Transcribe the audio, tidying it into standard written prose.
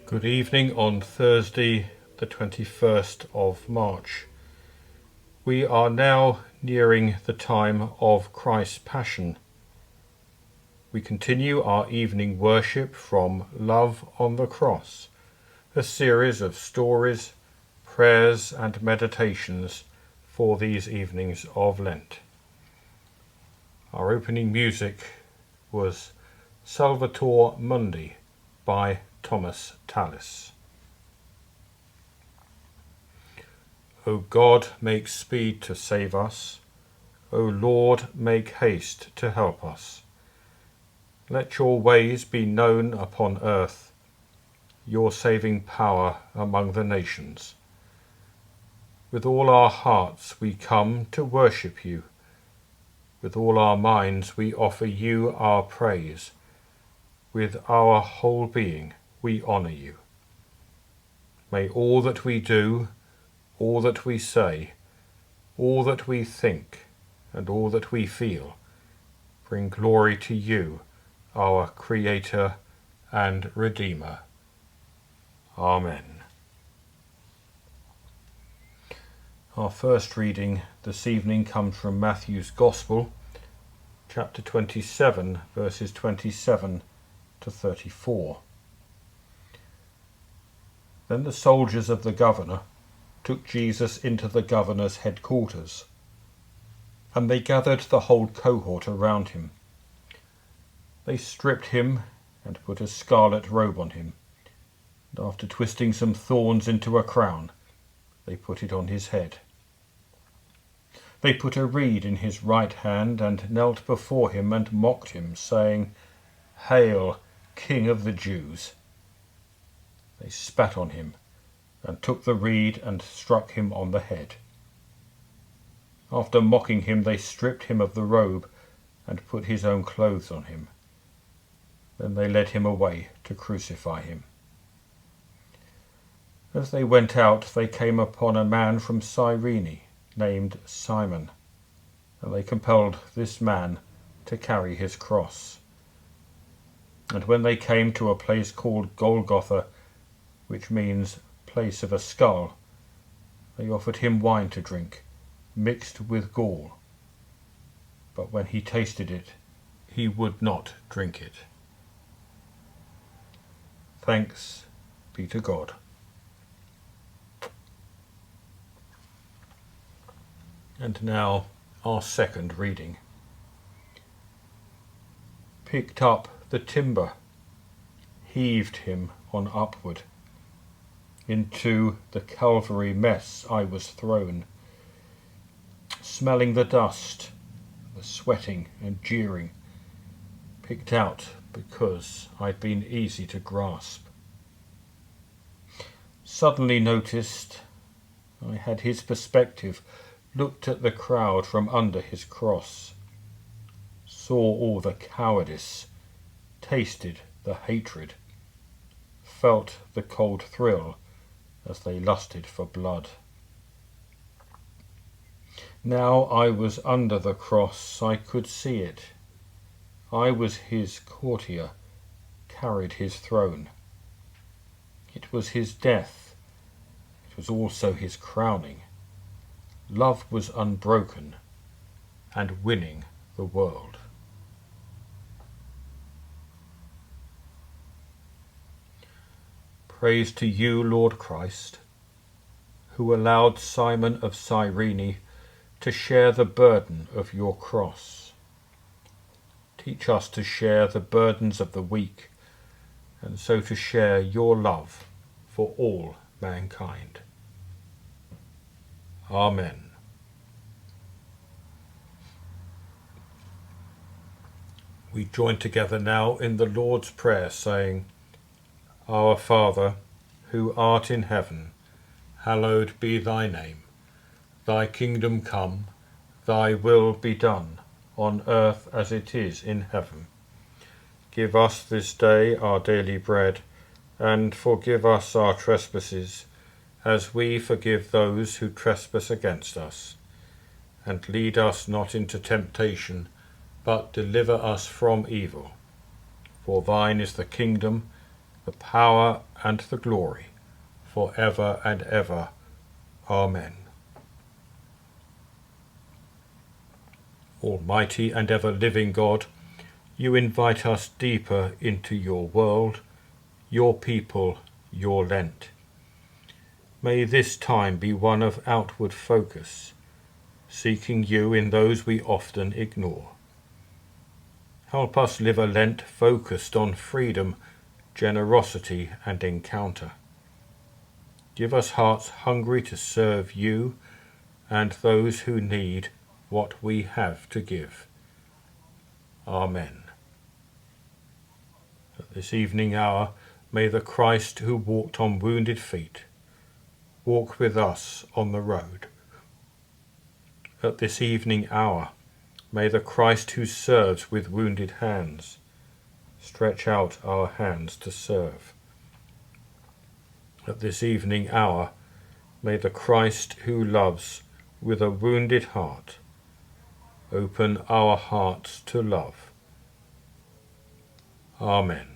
Good evening on Thursday, the 21st of March. We are now nearing the time of Christ's Passion. We continue our evening worship from Love on the Cross, a series of stories, prayers and meditations for these evenings of Lent. Our opening music was Salvator Mundi by Thomas Tallis. O God, make speed to save us. O Lord, make haste to help us. Let your ways be known upon earth, your saving power among the nations. With all our hearts we come to worship you. With all our minds we offer you our praise. With our whole being we honour you. May all that we do, all that we say, all that we think, and all that we feel bring glory to you, our Creator and Redeemer. Amen. Our first reading this evening comes from Matthew's Gospel, chapter 27, verses 27 to 34. Then the soldiers of the governor took Jesus into the governor's headquarters, and they gathered the whole cohort around him. They stripped him and put a scarlet robe on him, and after twisting some thorns into a crown, they put it on his head. They put a reed in his right hand and knelt before him and mocked him, saying, "Hail, King of the Jews!" They spat on him and took the reed and struck him on the head. After mocking him, they stripped him of the robe and put his own clothes on him. Then they led him away to crucify him. As they went out, they came upon a man from Cyrene named Simon, and they compelled this man to carry his cross. And when they came to a place called Golgotha, which means place of a skull, they offered him wine to drink, mixed with gall. But when he tasted it, he would not drink it. Thanks be to God. And now our second reading. Picked up the timber, heaved him on upward. Into the Calvary mess I was thrown, smelling the dust, the sweating and jeering, picked out because I'd been easy to grasp. Suddenly noticed I had his perspective, looked at the crowd from under his cross, saw all the cowardice, tasted the hatred, felt the cold thrill as they lusted for blood. Now I was under the cross, I could see it. I was his courtier, carried his throne. It was his death, it was also his crowning. Love was unbroken and winning the world. Praise to you, Lord Christ, who allowed Simon of Cyrene to share the burden of your cross. Teach us to share the burdens of the weak, and so to share your love for all mankind. Amen. We join together now in the Lord's Prayer, saying, Our Father, who art in heaven, hallowed be thy name. Thy kingdom come, thy will be done, on earth as it is in heaven. Give us this day our daily bread, and forgive us our trespasses, as we forgive those who trespass against us. And lead us not into temptation, but deliver us from evil. For thine is the kingdom, the power and the glory, for ever and ever. Amen. Almighty and ever-living God, you invite us deeper into your world, your people, your Lent. May this time be one of outward focus, seeking you in those we often ignore. Help us live a Lent focused on freedom, generosity and encounter. Give us hearts hungry to serve you and those who need what we have to give. Amen. At this evening hour, may the Christ who walked on wounded feet walk with us on the road. At this evening hour, may the Christ who serves with wounded hands stretch out our hands to serve. At this evening hour, may the Christ who loves with a wounded heart open our hearts to love. Amen.